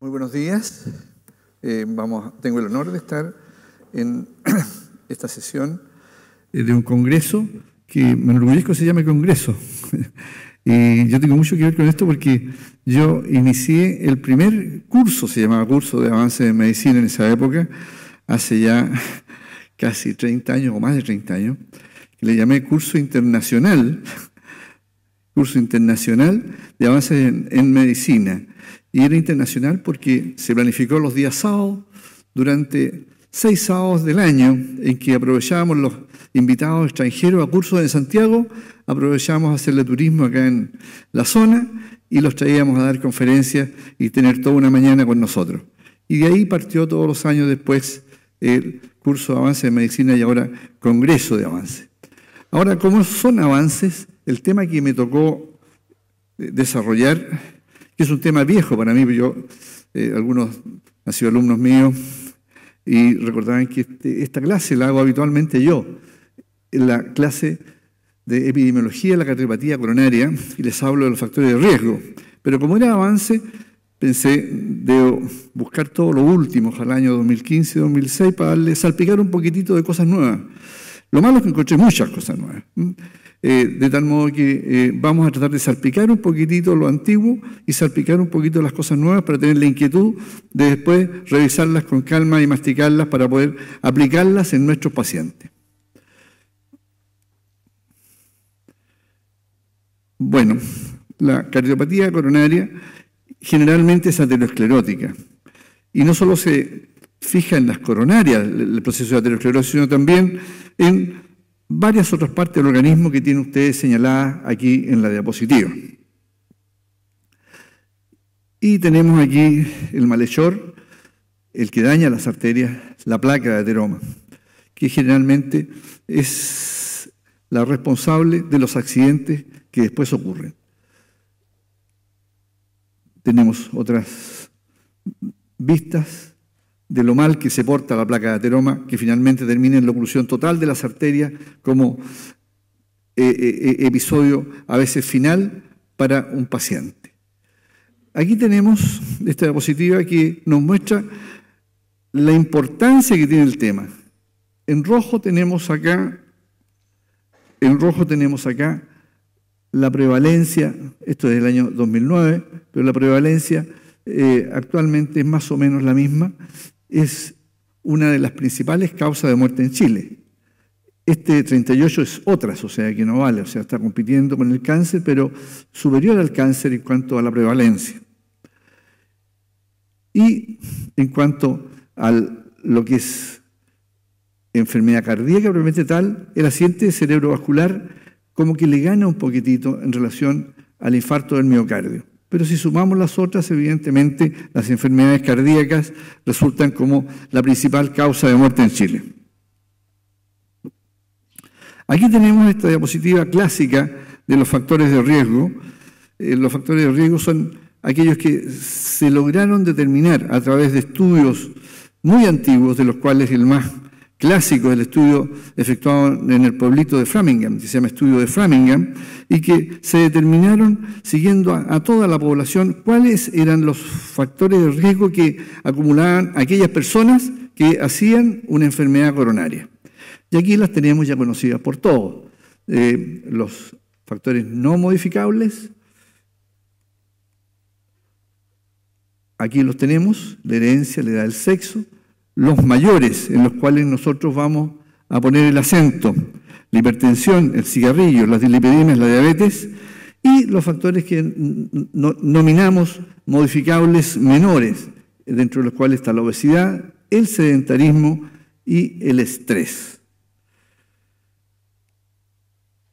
Muy buenos días. Tengo el honor de estar en esta sesión de un congreso que me enorgullezco se llama Congreso. Y yo tengo mucho que ver con esto porque yo inicié el primer curso, se llamaba Curso de Avance en Medicina en esa época, hace ya casi 30 años o más de 30 años, que le llamé Curso Internacional de Avances en Medicina. Y era internacional porque se planificó los días sábados durante 6 sábados del año en que aprovechábamos los invitados extranjeros a cursos en Santiago, aprovechábamos a hacerle turismo acá en la zona y los traíamos a dar conferencias y tener toda una mañana con nosotros. Y de ahí partió todos los años después el curso de avance en medicina y ahora Congreso de Avance. Ahora, ¿cómo son avances? El tema que me tocó desarrollar, que es un tema viejo para mí, algunos han sido alumnos míos y recordarán que esta clase la hago habitualmente yo, en la clase de epidemiología de la cardiopatía coronaria, y les hablo de los factores de riesgo. Pero como era avance, pensé, debo buscar todo lo último, ojalá el año 2015-2006, para darle salpicar un poquitito de cosas nuevas. Lo malo es que encontré muchas cosas nuevas. De tal modo que vamos a tratar de salpicar un poquitito lo antiguo y salpicar un poquito las cosas nuevas para tener la inquietud de después revisarlas con calma y masticarlas para poder aplicarlas en nuestros pacientes. Bueno, la cardiopatía coronaria generalmente es aterosclerótica y no solo se fija en las coronarias el proceso de aterosclerosis, sino también en varias otras partes del organismo que tienen ustedes señaladas aquí en la diapositiva. Y tenemos aquí el malhechor, el que daña las arterias, la placa de ateroma, que generalmente es la responsable de los accidentes que después ocurren. Tenemos otras vistas de lo mal que se porta la placa de ateroma, que finalmente termina en la oclusión total de las arterias como episodio a veces final para un paciente. Aquí tenemos esta diapositiva que nos muestra la importancia que tiene el tema. En rojo tenemos acá la prevalencia, esto es del año 2009, pero la prevalencia actualmente es más o menos la misma. Es una de las principales causas de muerte en Chile. Este 38 es otras, o sea que no vale, o sea, está compitiendo con el cáncer, pero superior al cáncer en cuanto a la prevalencia. Y en cuanto a lo que es enfermedad cardíaca propiamente tal, el accidente cerebrovascular como que le gana un poquitito en relación al infarto del miocardio. Pero si sumamos las otras, evidentemente las enfermedades cardíacas resultan como la principal causa de muerte en Chile. Aquí tenemos esta diapositiva clásica de los factores de riesgo. Los factores de riesgo son aquellos que se lograron determinar a través de estudios muy antiguos, de los cuales el más clásico es el estudio efectuado en el pueblito de Framingham, que se llama Estudio de Framingham, y que se determinaron, siguiendo a toda la población, cuáles eran los factores de riesgo que acumulaban aquellas personas que hacían una enfermedad coronaria. Y aquí las tenemos ya conocidas por todos. Los factores no modificables, aquí los tenemos, la herencia, la edad, el sexo, los mayores en los cuales nosotros vamos a poner el acento, la hipertensión, el cigarrillo, las dislipidemias, la diabetes, y los factores que nominamos modificables menores, dentro de los cuales está la obesidad, el sedentarismo y el estrés.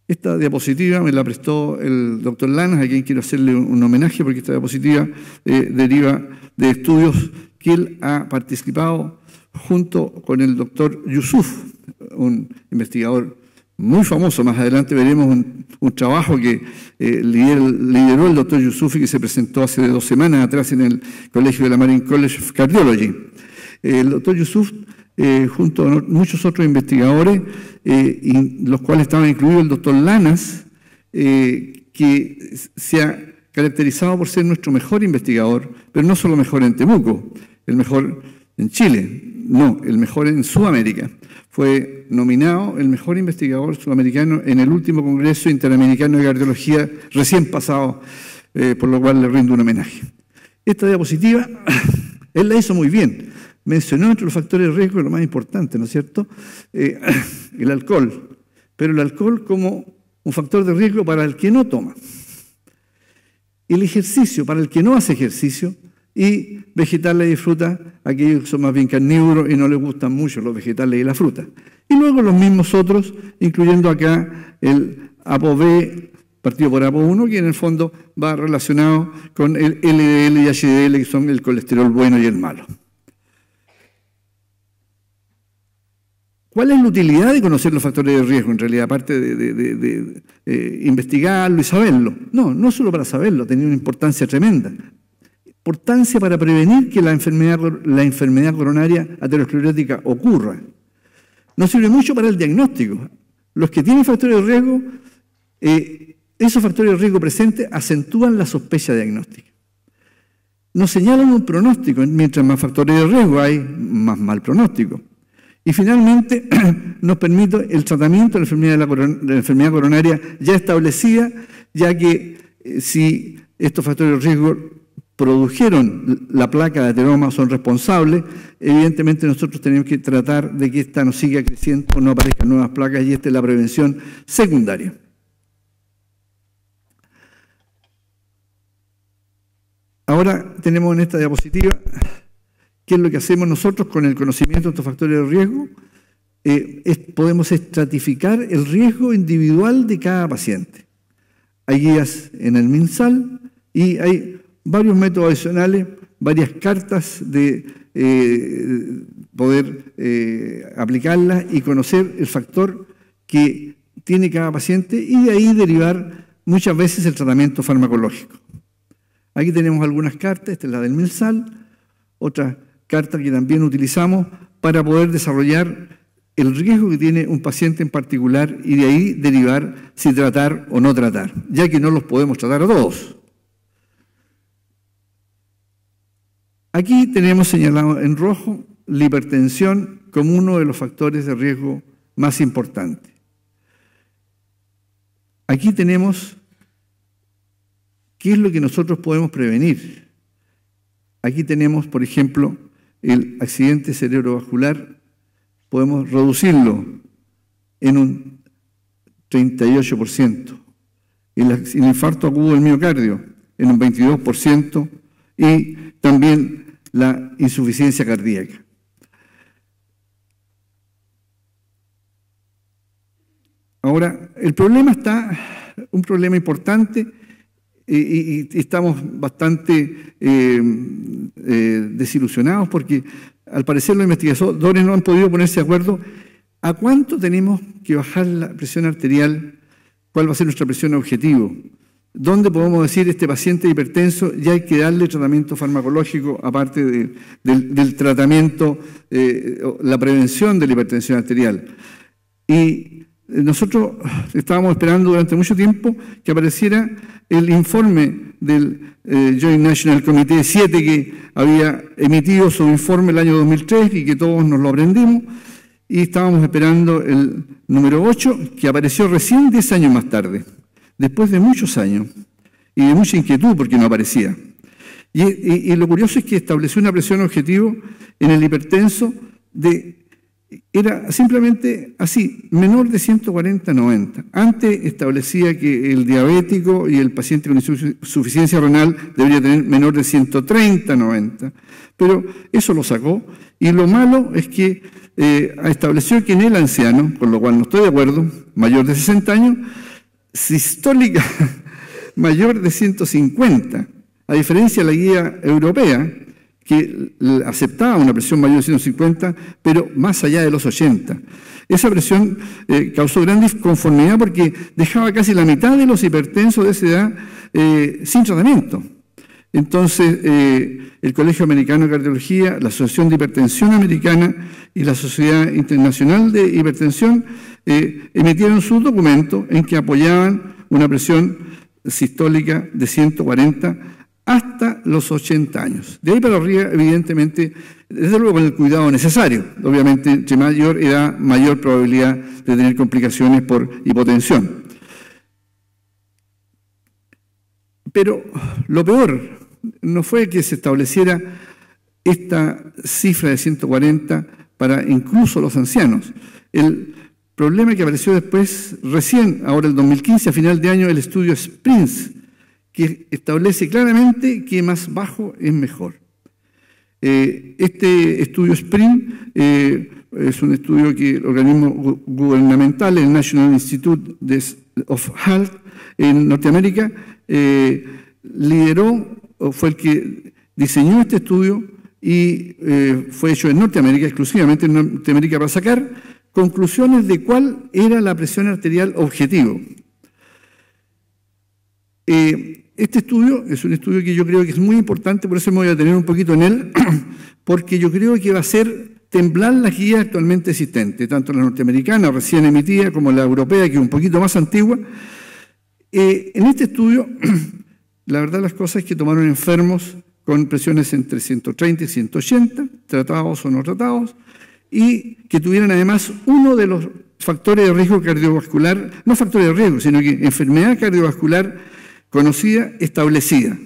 Esta diapositiva me la prestó el doctor Lanas, a quien quiero hacerle un homenaje, porque esta diapositiva deriva de estudios que él ha participado junto con el doctor Yusuf, un investigador muy famoso. Más adelante veremos un trabajo que lideró el doctor Yusuf y que se presentó hace 2 semanas atrás en el colegio de la Marine College of Cardiology. El doctor Yusuf, junto a muchos otros investigadores, y los cuales estaban incluidos el doctor Lanas, que se ha caracterizado por ser nuestro mejor investigador, pero no solo mejor en Temuco, el mejor en Chile, no, el mejor en Sudamérica. Fue nominado el mejor investigador sudamericano en el último Congreso Interamericano de Cardiología recién pasado, por lo cual le rindo un homenaje. Esta diapositiva, él la hizo muy bien. Mencionó entre los factores de riesgo lo más importante, ¿no es cierto? El alcohol, pero el alcohol como un factor de riesgo para el que no toma. El ejercicio para el que no hace ejercicio, y vegetales y frutas, aquellos que son más bien carnívoros y no les gustan mucho los vegetales y la fruta. Y luego los mismos otros, incluyendo acá el ApoB, partido por APO1, que en el fondo va relacionado con el LDL y HDL, que son el colesterol bueno y el malo. ¿Cuál es la utilidad de conocer los factores de riesgo, en realidad, aparte de investigarlo y saberlo? No solo para saberlo, tenía una importancia tremenda. Importancia para prevenir que la enfermedad coronaria aterosclerótica ocurra. Nos sirve mucho para el diagnóstico. Los que tienen factores de riesgo, esos factores de riesgo presentes acentúan la sospecha diagnóstica. Nos señalan un pronóstico. Mientras más factores de riesgo hay, más mal pronóstico. Y finalmente nos permite el tratamiento de la enfermedad coronaria ya establecida, ya que si estos factores de riesgo produjeron la placa de ateroma, son responsables, evidentemente nosotros tenemos que tratar de que esta no siga creciendo o no aparezcan nuevas placas, y esta es la prevención secundaria. Ahora tenemos en esta diapositiva qué es lo que hacemos nosotros con el conocimiento de estos factores de riesgo. Podemos estratificar el riesgo individual de cada paciente. Hay guías en el MinSal y hay varios métodos adicionales, varias cartas de poder aplicarlas y conocer el factor que tiene cada paciente y de ahí derivar muchas veces el tratamiento farmacológico. Aquí tenemos algunas cartas, esta es la del MinSal, otra carta que también utilizamos para poder desarrollar el riesgo que tiene un paciente en particular y de ahí derivar si tratar o no tratar, ya que no los podemos tratar a todos. Aquí tenemos señalado en rojo la hipertensión como uno de los factores de riesgo más importantes. Aquí tenemos qué es lo que nosotros podemos prevenir. Aquí tenemos, por ejemplo, el accidente cerebrovascular, podemos reducirlo en un 38%, el infarto agudo del miocardio en un 22% y también la insuficiencia cardíaca. Ahora, el problema un problema importante, y estamos bastante desilusionados porque al parecer los investigadores no han podido ponerse de acuerdo a cuánto tenemos que bajar la presión arterial, cuál va a ser nuestra presión objetivo, dónde podemos decir este paciente hipertenso ya hay que darle tratamiento farmacológico aparte del tratamiento, la prevención de la hipertensión arterial. Y nosotros estábamos esperando durante mucho tiempo que apareciera el informe del Joint National Committee 7 que había emitido su informe el año 2003 y que todos nos lo aprendimos, y estábamos esperando el número 8 que apareció recién 10 años más tarde, después de muchos años y de mucha inquietud porque no aparecía. Y lo curioso es que estableció una presión objetivo en el hipertenso era simplemente así, menor de 140/90. Antes establecía que el diabético y el paciente con insuficiencia renal debería tener menor de 130/90. Pero eso lo sacó, y lo malo es que estableció que en el anciano, con lo cual no estoy de acuerdo, mayor de 60 años, sistólica mayor de 150, a diferencia de la guía europea, que aceptaba una presión mayor de 150, pero más allá de los 80. Esa presión causó gran disconformidad porque dejaba casi la mitad de los hipertensos de esa edad sin tratamiento. Entonces, el Colegio Americano de Cardiología, la Asociación de Hipertensión Americana y la Sociedad Internacional de Hipertensión emitieron sus documentos en que apoyaban una presión sistólica de 140 hasta los 80 años. De ahí para arriba, evidentemente, desde luego con el cuidado necesario. Obviamente, entre mayor edad, mayor probabilidad de tener complicaciones por hipotensión. Pero lo peor no fue que se estableciera esta cifra de 140 para incluso los ancianos. El problema que apareció después, recién, ahora el 2015, a final de año, el estudio SPRINTS, que establece claramente que más bajo es mejor. Este estudio SPRINT es un estudio que el organismo gubernamental, el National Institute of Health en Norteamérica, lideró, o fue el que diseñó este estudio y fue hecho en Norteamérica, exclusivamente en Norteamérica, para sacar conclusiones de cuál era la presión arterial objetivo. Este estudio es un estudio que yo creo que es muy importante, por eso me voy a detener un poquito en él, porque yo creo que va a hacer temblar las guías actualmente existentes, tanto la norteamericana recién emitida como la europea, que es un poquito más antigua. En este estudio, la verdad las cosas es que tomaron enfermos con presiones entre 130 y 180, tratados o no tratados, y que tuvieran además uno de los factores de riesgo cardiovascular, no factores de riesgo, sino que enfermedad cardiovascular conocida, establecida,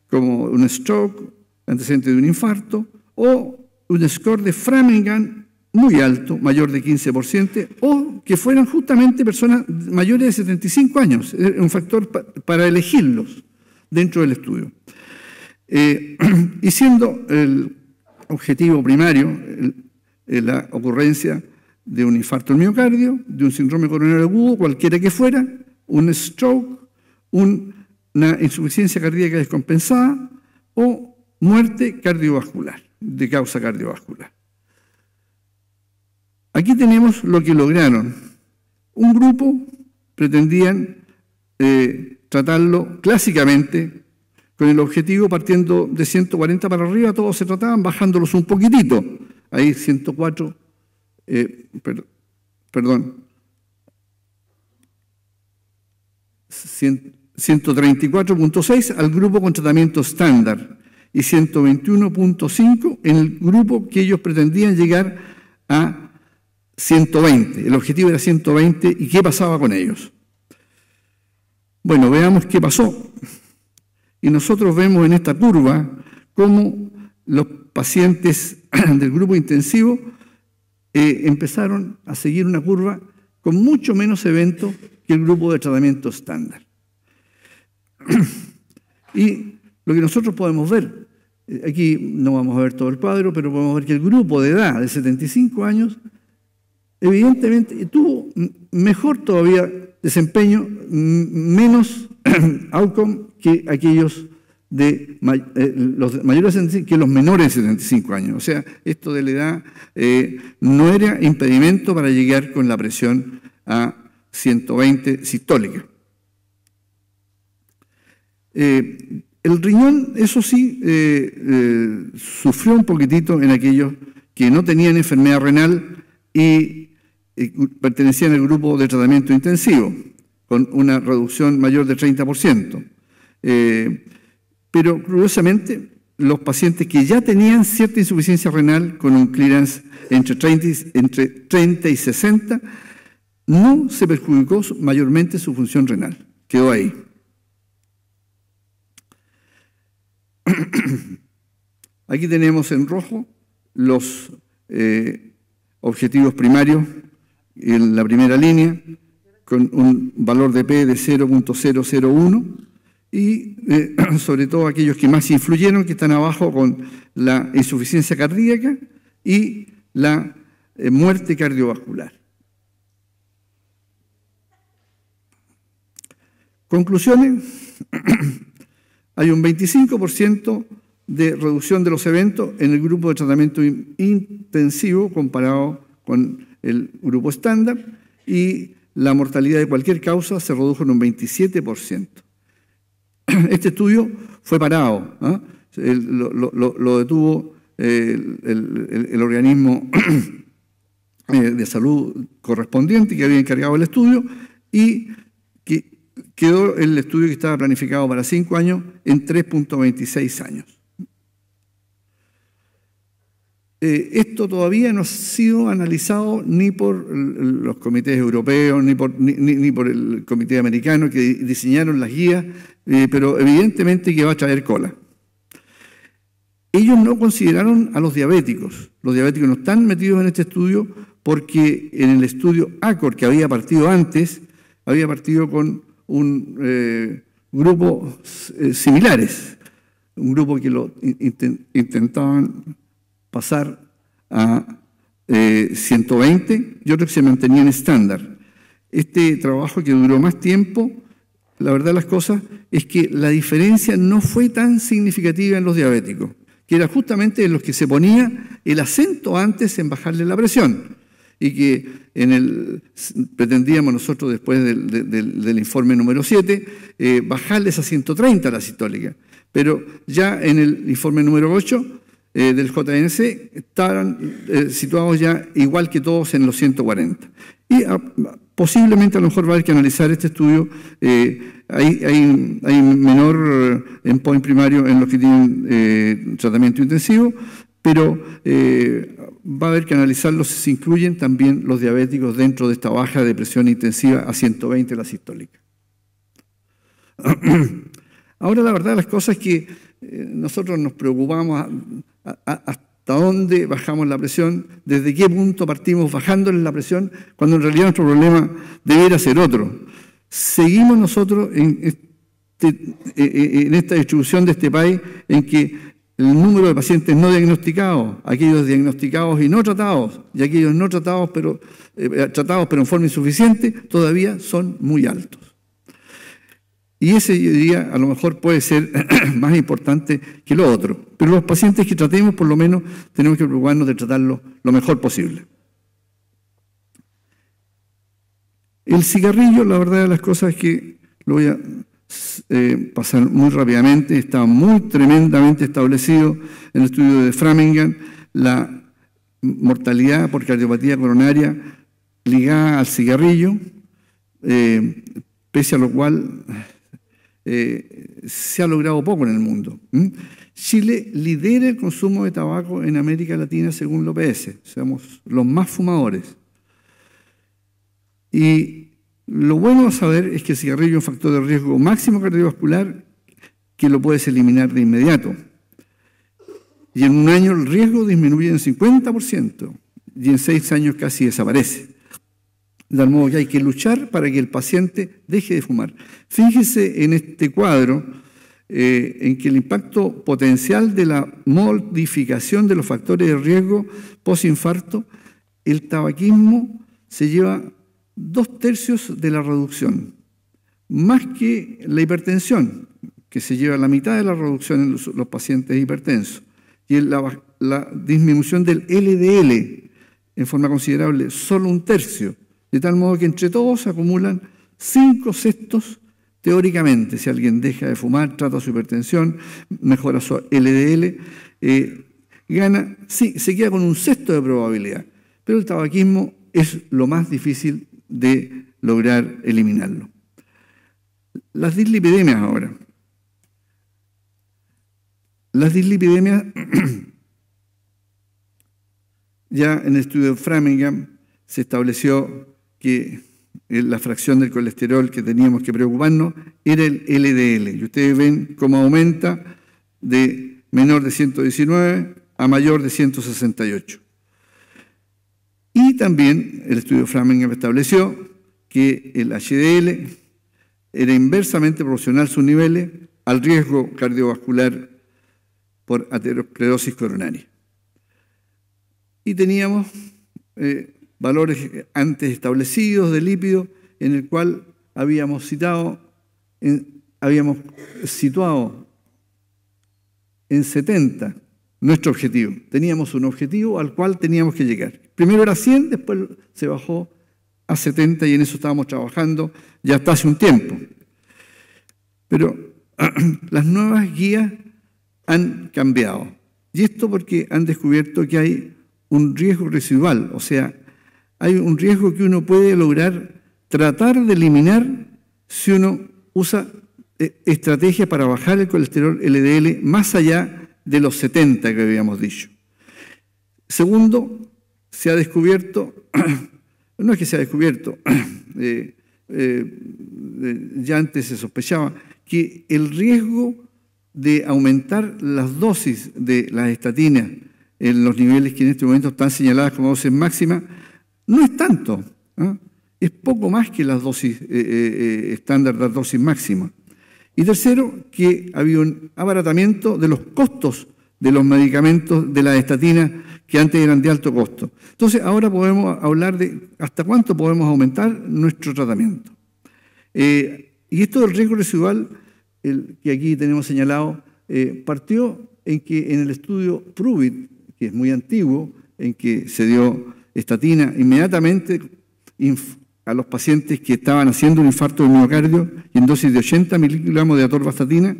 como un stroke, antecedente de un infarto, o un score de Framingham muy alto, mayor de 15%, o que fueran justamente personas mayores de 75 años, un factor para elegirlos dentro del estudio. Y siendo el objetivo primario la ocurrencia de un infarto del miocardio, de un síndrome coronario agudo, cualquiera que fuera, un stroke, una insuficiencia cardíaca descompensada o muerte cardiovascular, de causa cardiovascular. Aquí tenemos lo que lograron. Un grupo pretendían tratarlo clásicamente con el objetivo partiendo de 140 para arriba, todos se trataban bajándolos un poquitito. Ahí 104, perdón, 134.6 al grupo con tratamiento estándar y 121.5 en el grupo que ellos pretendían llegar a 120. El objetivo era 120 y ¿qué pasaba con ellos? Bueno, veamos qué pasó. Y nosotros vemos en esta curva cómo los pacientes del grupo intensivo empezaron a seguir una curva con mucho menos eventos que el grupo de tratamiento estándar. Y lo que nosotros podemos ver, aquí no vamos a ver todo el cuadro, pero podemos ver que el grupo de edad de 75 años evidentemente tuvo mejor todavía desempeño, menos outcome que aquellos de los mayores de 75, que los menores de 75 años. O sea, esto de la edad no era impedimento para llegar con la presión a 120 sistólica. El riñón, eso sí, sufrió un poquitito en aquellos que no tenían enfermedad renal y pertenecían al grupo de tratamiento intensivo, con una reducción mayor del 30%. Pero, curiosamente, los pacientes que ya tenían cierta insuficiencia renal con un clearance entre 30 y 60, no se perjudicó mayormente su función renal. Quedó ahí. Aquí tenemos en rojo los objetivos primarios en la primera línea, con un valor de P de 0.001 y sobre todo aquellos que más influyeron, que están abajo con la insuficiencia cardíaca y la muerte cardiovascular. Conclusiones. Hay un 25% de reducción de los eventos en el grupo de tratamiento intensivo comparado con el grupo estándar y la mortalidad de cualquier causa se redujo en un 27%. Este estudio fue parado, ¿eh? Lo detuvo el organismo de salud correspondiente que había encargado el estudio y que quedó el estudio que estaba planificado para 5 años en 3.26 años. Esto todavía no ha sido analizado ni por los comités europeos, ni por el comité americano que diseñaron las guías, pero evidentemente que va a traer cola. Ellos no consideraron a los diabéticos. Los diabéticos no están metidos en este estudio porque en el estudio ACOR, que había partido antes, había partido con un grupo similares, un grupo que lo intentaban pasar a 120 y otros que se mantenían estándar. Este trabajo, que duró más tiempo, la verdad de las cosas es que la diferencia no fue tan significativa en los diabéticos, que era justamente en los que se ponía el acento antes en bajarle la presión, y que pretendíamos nosotros después del informe número 7 bajarles a 130 la sistólica, pero ya en el informe número 8 del JNC estaban situados ya igual que todos en los 140. Y posiblemente a lo mejor va a haber que analizar este estudio. Hay menor endpoint primario en los que tienen tratamiento intensivo, pero va a haber que analizarlo si se incluyen también los diabéticos dentro de esta baja de presión intensiva a 120 la sistólica. Ahora, la verdad de las cosas es que nosotros nos preocupamos hasta dónde bajamos la presión, desde qué punto partimos bajándole la presión, cuando en realidad nuestro problema debiera ser otro. Seguimos nosotros en esta distribución de este país en que el número de pacientes no diagnosticados, aquellos diagnosticados y no tratados, y aquellos no tratados pero en forma insuficiente, todavía son muy altos. Y ese, yo diría, a lo mejor puede ser más importante que lo otro. Pero los pacientes que tratemos, por lo menos, tenemos que preocuparnos de tratarlos lo mejor posible. El cigarrillo, la verdad de las cosas es que lo voy a pasar muy rápidamente. Está muy tremendamente establecido en el estudio de Framingham la mortalidad por cardiopatía coronaria ligada al cigarrillo, pese a lo cual se ha logrado poco en el mundo. Chile lidera el consumo de tabaco en América Latina según la OPS. Somos los más fumadores. Y lo bueno a saber es que el cigarrillo es un factor de riesgo máximo cardiovascular que lo puedes eliminar de inmediato. Y en un año el riesgo disminuye en 50% y en 6 años casi desaparece. De tal modo que hay que luchar para que el paciente deje de fumar. Fíjese en este cuadro en que el impacto potencial de la modificación de los factores de riesgo postinfarto, el tabaquismo se lleva 2/3 de la reducción, más que la hipertensión, que se lleva la mitad de la reducción en los pacientes hipertensos, y la disminución del LDL en forma considerable, solo 1/3. De tal modo que entre todos se acumulan 5/6 teóricamente. Si alguien deja de fumar, trata su hipertensión, mejora su LDL, gana, sí, se queda con 1/6 de probabilidad. Pero el tabaquismo es lo más difícil de lograr eliminarlo. Las dislipidemias ahora. Las dislipidemias, ya en el estudio de Framingham se estableció que la fracción del colesterol que teníamos que preocuparnos era el LDL. Y ustedes ven cómo aumenta de menor de 119 a mayor de 168. Y también el estudio de Framingham estableció que el HDL era inversamente proporcional sus niveles al riesgo cardiovascular por aterosclerosis coronaria. Y teníamos valores antes establecidos de lípidos en el cual habíamos situado en 70 nuestro objetivo. Teníamos un objetivo al cual teníamos que llegar. Primero era 100, después se bajó a 70 y en eso estábamos trabajando ya hasta hace un tiempo. Pero las nuevas guías han cambiado. Y esto porque han descubierto que hay un riesgo residual, o sea, hay un riesgo que uno puede lograr tratar de eliminar si uno usa estrategias para bajar el colesterol LDL más allá de los 70 que habíamos dicho. Segundo, se ha descubierto, no es que se ha descubierto, ya antes se sospechaba, que el riesgo de aumentar las dosis de las estatinas en los niveles que en este momento están señaladas como dosis máximas no es tanto, ¿eh? Es poco más que las dosis estándar, las dosis máximas. Y tercero, que había un abaratamiento de los costos de los medicamentos de las estatinas que antes eran de alto costo. Entonces, ahora podemos hablar de hasta cuánto podemos aumentar nuestro tratamiento. Y esto del riesgo residual, que aquí tenemos señalado, partió en que en el estudio PRUVIT, que es muy antiguo, en que se dio estatina inmediatamente a los pacientes que estaban haciendo un infarto de miocardio y en dosis de 80 miligramos de atorvastatina,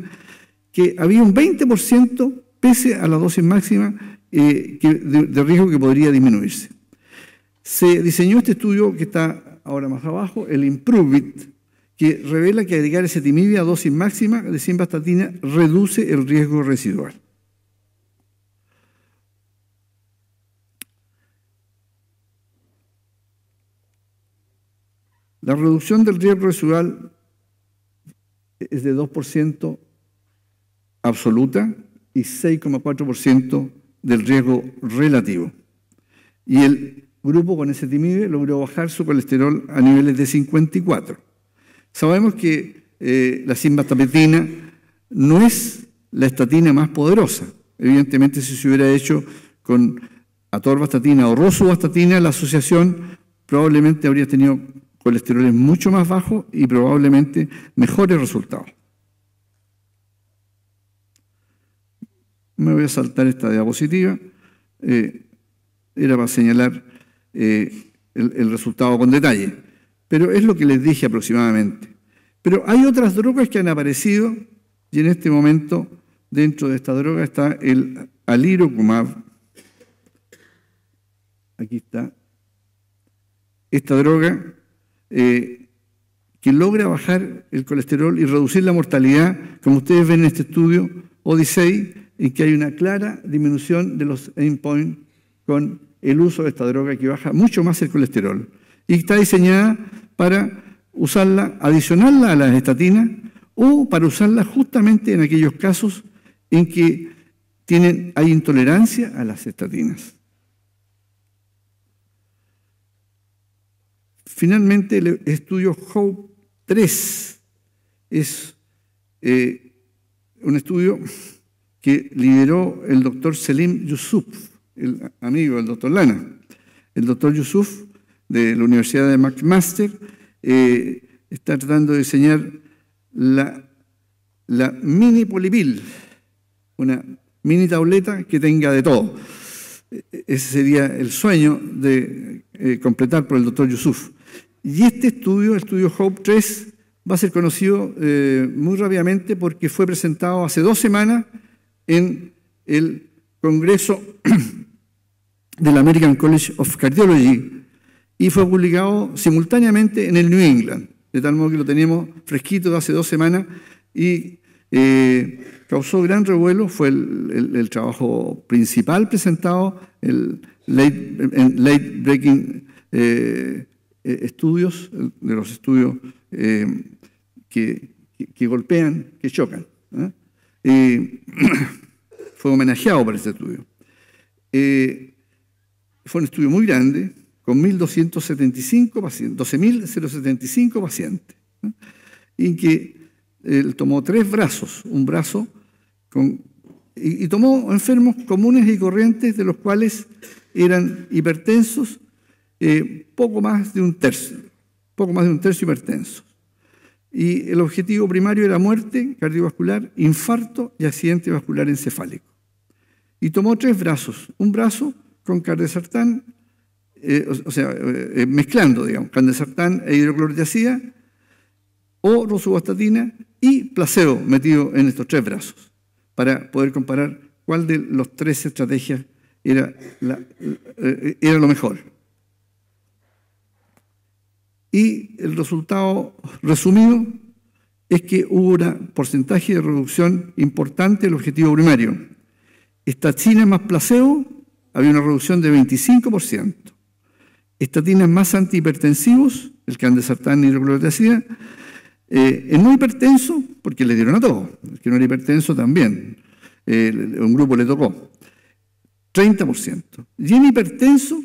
que había un 20% pese a la dosis máxima de riesgo que podría disminuirse. Se diseñó este estudio que está ahora más abajo, el IMPROVE-IT, que revela que agregar ezetimibe a dosis máxima de simvastatina reduce el riesgo residual. La reducción del riesgo residual es de 2% absoluta y 6,4% del riesgo relativo. Y el grupo con ezetimibe logró bajar su colesterol a niveles de 54. Sabemos que la simvastatina no es la estatina más poderosa. Evidentemente, si se hubiera hecho con atorvastatina o rosuvastatina, la asociación probablemente habría tenido colesteroles mucho más bajos y probablemente mejores resultados. Me voy a saltar esta diapositiva. Era para señalar el resultado con detalle, pero es lo que les dije aproximadamente. Pero hay otras drogas que han aparecido y en este momento dentro de esta droga está el alirocumab. Aquí está. Esta droga que logra bajar el colesterol y reducir la mortalidad, como ustedes ven en este estudio Odyssey, en que hay una clara disminución de los endpoints con el uso de esta droga que baja mucho más el colesterol. Y está diseñada para usarla, adicionarla a las estatinas o para usarla justamente en aquellos casos en que hay intolerancia a las estatinas. Finalmente, el estudio HOPE-3 es un estudio que lideró el doctor Selim Yusuf, el amigo del doctor Lana. El doctor Yusuf, de la Universidad de McMaster, está tratando de diseñar la mini polipil, una mini tableta que tenga de todo. Ese sería el sueño de completar por el doctor Yusuf. Y este estudio, el estudio HOPE-3, va a ser conocido muy rápidamente porque fue presentado hace 2 semanas en el Congreso del American College of Cardiology y fue publicado simultáneamente en el New England, de tal modo que lo tenemos fresquito de hace 2 semanas y causó gran revuelo. Fue el trabajo principal presentado, en Late Breaking Estudios, de los estudios que golpean, que chocan. Fue homenajeado por este estudio. Fue un estudio muy grande, con 1.275 pacientes, 12.075 pacientes, en que él tomó 3 brazos, un brazo, y tomó enfermos comunes y corrientes, de los cuales eran hipertensos, poco más de un tercio hipertensos. Y el objetivo primario era muerte cardiovascular, infarto y accidente vascular encefálico. Y tomó 3 brazos, un brazo con cardesartán, mezclando, digamos, cardesartán e hidroclorotiazida, o rosuvastatina y placebo metido en estos 3 brazos, para poder comparar cuál de las 3 estrategias era lo mejor. Y el resultado resumido es que hubo un porcentaje de reducción importante del objetivo primario. Estatinas más placebo, había una reducción de 25%. Estatinas más antihipertensivos, el candesartán y hidroclorotiazida, en no hipertenso, porque le dieron a todos, el que no era hipertenso también, un grupo le tocó, 30%. Y en hipertenso,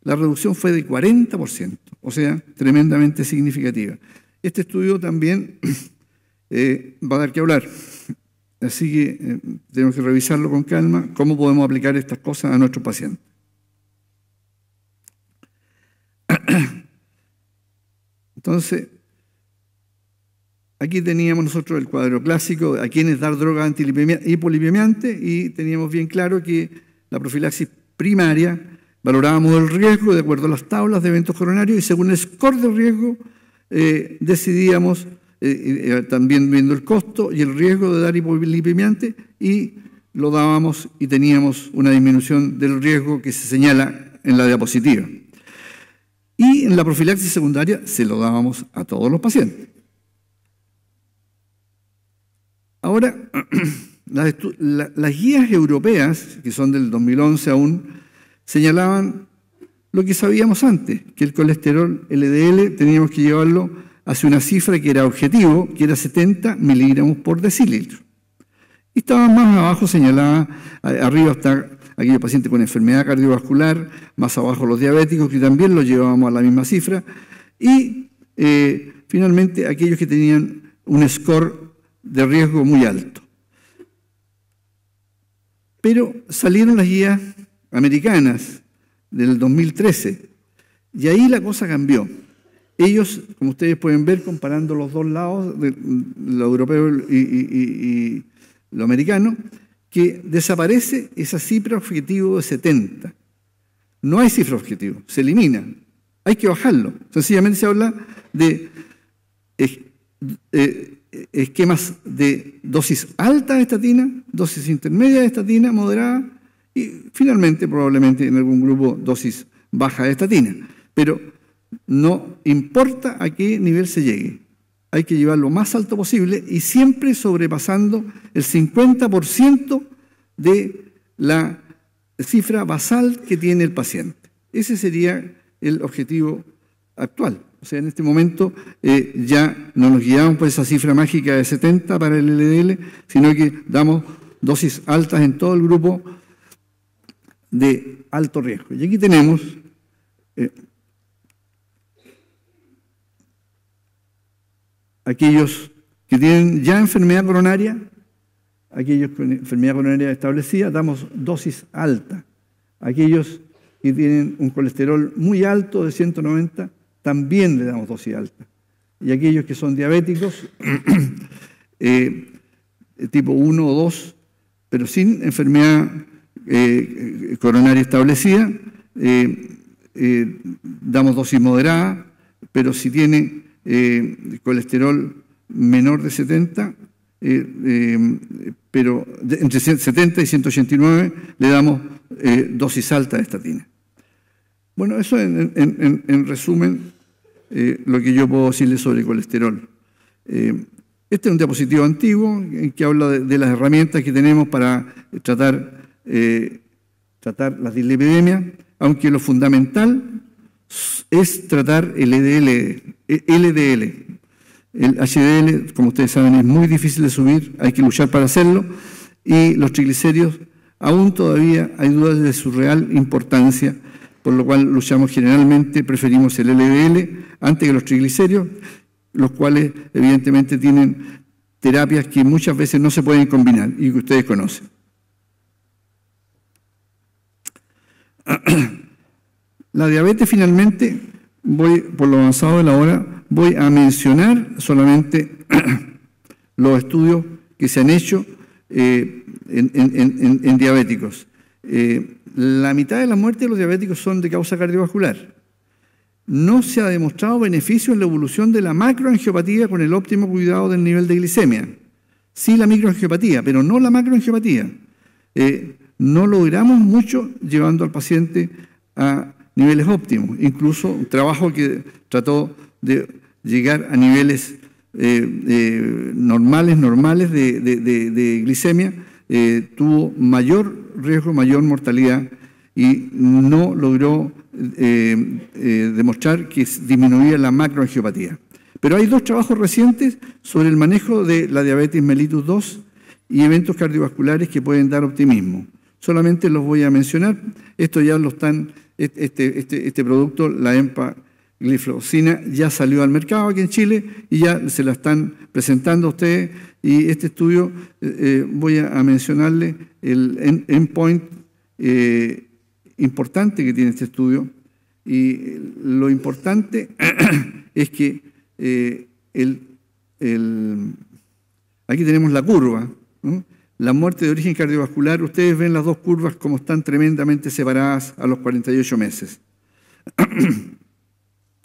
la reducción fue de 40%, o sea, tremendamente significativa. Este estudio también va a dar que hablar, así que tenemos que revisarlo con calma, cómo podemos aplicar estas cosas a nuestros pacientes. Entonces, aquí teníamos nosotros el cuadro clásico a quienes dar droga hipolipemiante y teníamos bien claro que la profilaxis primaria valorábamos el riesgo de acuerdo a las tablas de eventos coronarios y según el score de riesgo decidíamos, también viendo el costo y el riesgo de dar hipolipemiante, y lo dábamos y teníamos una disminución del riesgo que se señala en la diapositiva. Y en la profilaxis secundaria se lo dábamos a todos los pacientes. Ahora, las guías europeas, que son del 2011 aún, señalaban lo que sabíamos antes, que el colesterol LDL teníamos que llevarlo hacia una cifra que era objetivo, que era 70 miligramos por decilitro. Y estaba más abajo señalada, arriba está aquellos pacientes con enfermedad cardiovascular, más abajo los diabéticos, que también los llevábamos a la misma cifra, y finalmente aquellos que tenían un score de riesgo muy alto. Pero salieron las guías americanas del 2013, y ahí la cosa cambió. Ellos, como ustedes pueden ver, comparando los dos lados, lo europeo y lo americano, que desaparece esa cifra objetivo de 70. No hay cifra objetivo, se elimina. Hay que bajarlo. Sencillamente se habla de esquemas de dosis alta de estatina, dosis intermedia de estatina, moderada, y finalmente, probablemente en algún grupo, dosis baja de estatina. Pero no importa a qué nivel se llegue. Hay que llevar lo más alto posible y siempre sobrepasando el 50% de la cifra basal que tiene el paciente. Ese sería el objetivo actual. O sea, en este momento ya no nos guiamos por esa cifra mágica de 70 para el LDL, sino que damos dosis altas en todo el grupo de alto riesgo. Y aquí tenemos aquellos que tienen ya enfermedad coronaria, aquellos con enfermedad coronaria establecida, damos dosis alta. Aquellos que tienen un colesterol muy alto de 190, también le damos dosis alta. Y aquellos que son diabéticos, tipo 1 o 2, pero sin enfermedad coronaria establecida, damos dosis moderada, pero si tiene colesterol menor de 70, pero entre 70 y 189 le damos dosis alta de estatina. Bueno, eso en resumen lo que yo puedo decirles sobre el colesterol. Este es un diapositivo antiguo en que habla de las herramientas que tenemos para tratar la dislipidemia, aunque lo fundamental es tratar el LDL. El HDL, como ustedes saben, es muy difícil de subir, hay que luchar para hacerlo, y los triglicéridos aún todavía hay dudas de su real importancia, por lo cual luchamos generalmente, preferimos el LDL antes que los triglicéridos, los cuales evidentemente tienen terapias que muchas veces no se pueden combinar y que ustedes conocen. La diabetes, finalmente, voy por lo avanzado de la hora, voy a mencionar solamente los estudios que se han hecho en diabéticos. La mitad de la muerte de los diabéticos son de causa cardiovascular. No se ha demostrado beneficio en la evolución de la macroangiopatía con el óptimo cuidado del nivel de glicemia. Sí la microangiopatía, pero no la macroangiopatía. No logramos mucho llevando al paciente a niveles óptimos. Incluso un trabajo que trató de llegar a niveles normales de glicemia, tuvo mayor riesgo, mayor mortalidad y no logró demostrar que disminuía la macroangiopatía. Pero hay dos trabajos recientes sobre el manejo de la diabetes mellitus 2 y eventos cardiovasculares que pueden dar optimismo. Solamente los voy a mencionar. Esto ya lo están, este producto, la empagliflozina, ya salió al mercado aquí en Chile y ya se la están presentando a ustedes. Y este estudio, voy a mencionarle el endpoint importante que tiene este estudio. Y lo importante es que aquí tenemos la curva, ¿no? La muerte de origen cardiovascular, ustedes ven las dos curvas como están tremendamente separadas a los 48 meses.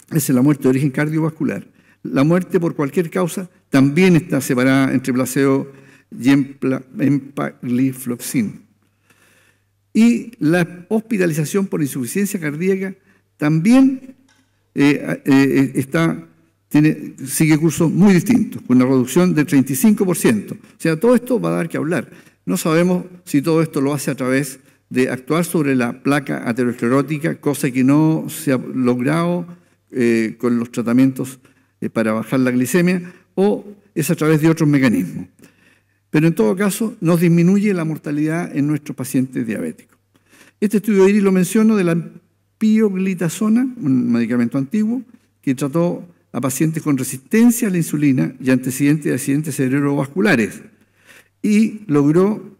Esa es la muerte de origen cardiovascular. La muerte por cualquier causa también está separada entre placebo y empagliflozina. Y la hospitalización por insuficiencia cardíaca también sigue cursos muy distintos, con una reducción del 35%. O sea, todo esto va a dar que hablar. No sabemos si todo esto lo hace a través de actuar sobre la placa aterosclerótica, cosa que no se ha logrado con los tratamientos para bajar la glicemia, o es a través de otros mecanismos. Pero en todo caso, nos disminuye la mortalidad en nuestros pacientes diabéticos. Este estudio de IRI lo menciono de la pioglitazona, un medicamento antiguo, que trató a pacientes con resistencia a la insulina y antecedentes de accidentes cerebrovasculares y logró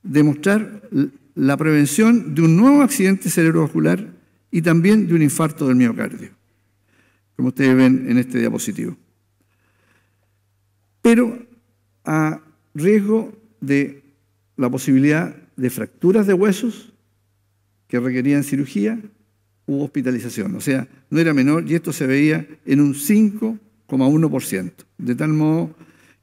demostrar la prevención de un nuevo accidente cerebrovascular y también de un infarto del miocardio, como ustedes ven en este diapositivo. Pero a riesgo de la posibilidad de fracturas de huesos que requerían cirugía u hospitalización. O sea, no era menor y esto se veía en un 5,1%. De tal modo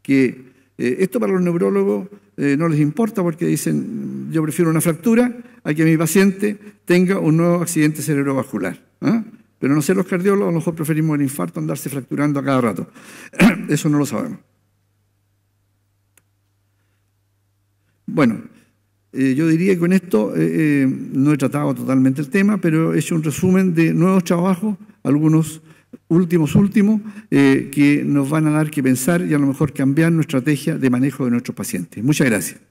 que esto para los neurólogos no les importa porque dicen, yo prefiero una fractura a que mi paciente tenga un nuevo accidente cerebrovascular. Pero no sé, los cardiólogos a lo mejor preferimos el infarto andarse fracturando a cada rato. Eso no lo sabemos. Bueno, yo diría que con esto no he tratado totalmente el tema, pero he hecho un resumen de nuevos trabajos, algunos últimos, que nos van a dar que pensar y a lo mejor cambiar nuestra estrategia de manejo de nuestros pacientes. Muchas gracias.